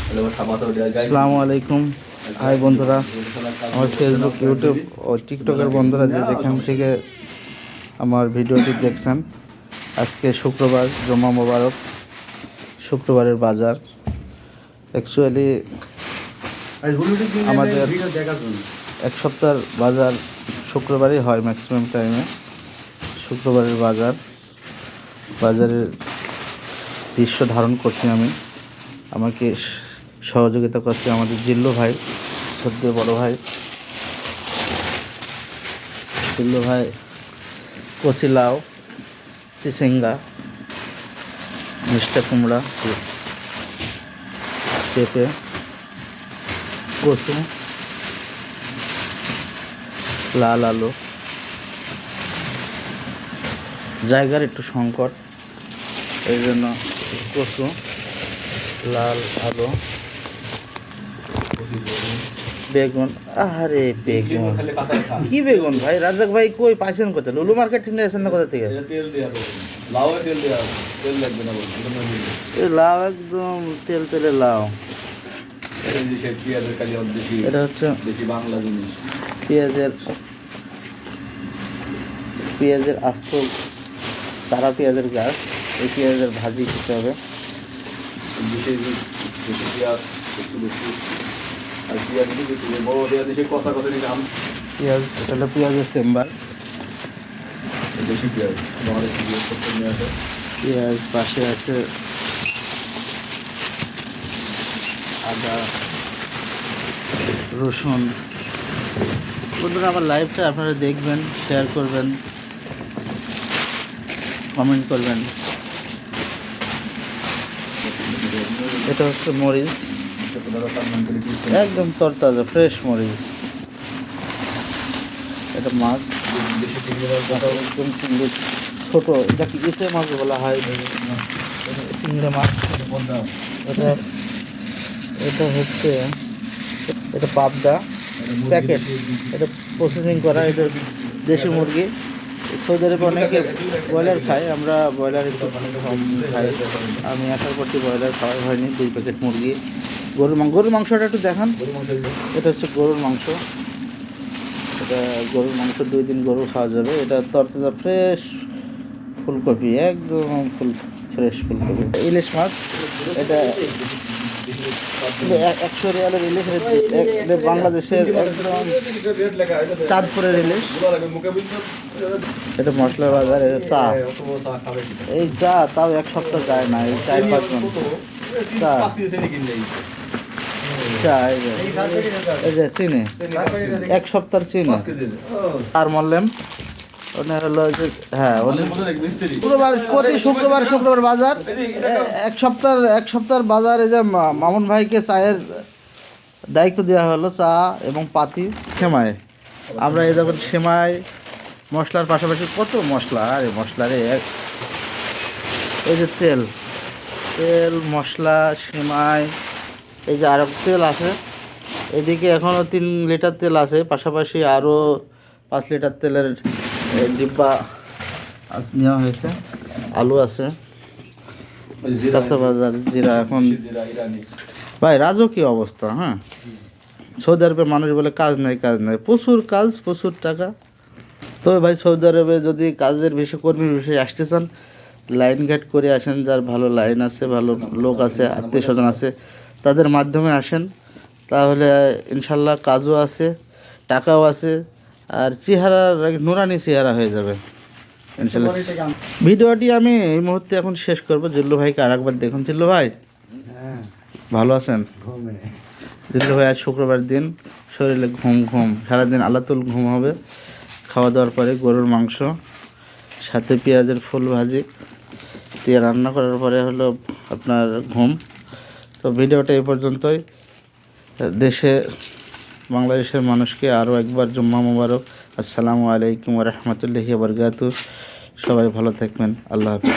আসসালামু আলাইকুম। হাই বন্ধুরা, আমার ফেসবুক, ইউটিউব ও টিকটকের বন্ধুরা যে যেখান থেকে আমার ভিডিওটি দেখছেন, আজকে শুক্রবার, জুমা মোবারক। শুক্রবারের বাজার অ্যাকচুয়ালি আমাদের এক সপ্তাহের বাজার শুক্রবারই হয় ম্যাক্সিমাম টাইমে। শুক্রবারের বাজারের দৃশ্য ধারণ করছি আমি। আমাকে সহযোগিতা করছে আমাদের জিল্লু ভাই, সদ্য বড় ভাই জিল্লু ভাই। কচি লাউ, চিচিঙ্গা, মিষ্টা কুমড়া, পেঁপে, কচু, লাল আলু। জায়গার একটু সংকট, এই জন্য কচু, লাল আলু, বেগুন। আরে বেগুন, কি বেগুন ভাই? রাজাক ভাই কই পাইছেন কোথায়? লুলু মার্কেট থেকে আসেন না কোথা থেকে? লাউ একদম তেল তেলে লাউ। এটা হচ্ছে পেঁয়াজের আস্ত চারা, পেঁয়াজের গাছ। এই পেঁয়াজের ভাজি খেতে হবে। পেঁয়াজ, এটা হলো পেঁয়াজের চেম্বার। পেঁয়াজ পাশে আছে, আদা, রসুন। বন্ধুরা, আমার লাইভটা আপনারা দেখবেন, শেয়ার করবেন, কমেন্ট করবেন। এটা হচ্ছে মরিচ, একদম তরতাজা ফ্রেশ মরিচ। এটা মাছ, একদম চিংড়ি ছোট। এটা কি ইসে মাছ বলা হয়, চিংড়ি মাছ। এটা হচ্ছে, এটা পাবদা প্যাকেট, এটা প্রসেসিং করা। এটা দেশি মুরগি। সৌদি আরবে অনেকে ব্রয়লার খায়, আমরা ব্রয়লার একটু কম খাই। আমি আসার পরটি ব্রয়লার খাওয়া হয়নি। 2 প্যাকেট মুরগি। গরুর মাংসটা একটু দেখান। এটা হচ্ছে গরুর মাংস। এটা গরুর মাংস, 2 দিন গরু খাওয়া যাবে। এটা তরতাজা ফ্রেশ ফুলকপি, একদম ফ্রেশ ফুলকপি। ইলিশ মাছ, এটা 100 রিয়ালের ইলিশ। বাংলাদেশের একদম চাঁদপুরের ইলিশ। এটা মশলার বাজার। চা, এই চা তাও 1 সপ্তাহ যায় না, এই 4-5 জন চা। এই যে চিনি, 1 সপ্তাহ চিনি। আর মরলেম ওনার হলো যে, হ্যাঁ, প্রতি শুক্রবার বাজার। এক সপ্তাহের বাজার। এই যে মামুন ভাইকে চায়ের দায়িত্ব দেওয়া হলো, চা এবং পাতি সেমাই। আমরা এই যখন সেমাই, মশলার পাশাপাশি কত মশলা, আরে মশলারে এই যে তেল, মশলা, সেমাই। এই যে আরও তেল আছে এদিকে, এখনও 3 লিটার তেল আছে। পাশাপাশি আরও 5 লিটার তেলের ডিব্বা নেওয়া হয়েছে। আলু আছে, কাঁচা বাজার, জিরা। এখন ভাই রাজকীয় অবস্থা। হ্যাঁ, সৌদি আরবে মানুষ বলে কাজ নাই, প্রচুর কাজ, প্রচুর টাকা। তবে ভাই সৌদি আরবে যদি কাজের বিষয়ে, কর্মীর বিষয়ে আসতে চান, লাইন ঘাট করে আসেন। যার ভালো লাইন আছে, ভালো লোক আছে, আত্মীয় স্বজন আছে, তাদের মাধ্যমে আসেন। তাহলে ইনশাল্লাহ কাজও আছে, টাকাও আছে, আর চেহারা নুরানি চেহারা হয়ে যাবে ইনশাল্লাহ। ভিডিওটি আমি এই মুহূর্তে এখন শেষ করব। জিল্লু ভাইকে আরেকবার দেখুন। জিল্লু ভাই ভালো আছেন? জিল্লু ভাই, আজ শুক্রবার দিন, শরীরে ঘুম, সারাদিন আলাতুল ঘুম হবে। খাওয়া দাওয়ার পরে গরুর মাংস, সাথে পেঁয়াজের ফুল ভাজি দিয়ে রান্না করার পরে হলো আপনার ঘুম। তো ভিডিওটা এই পর্যন্তই। দেশে, বাংলাদেশের মানুষকে আরও একবার জুম্মা মোবারক। আসসালামু আলাইকুম ওয়া রাহমাতুল্লাহি ওয়া বারাকাতুহু। সবাই ভালো থাকবেন। আল্লাহ হাফেজ।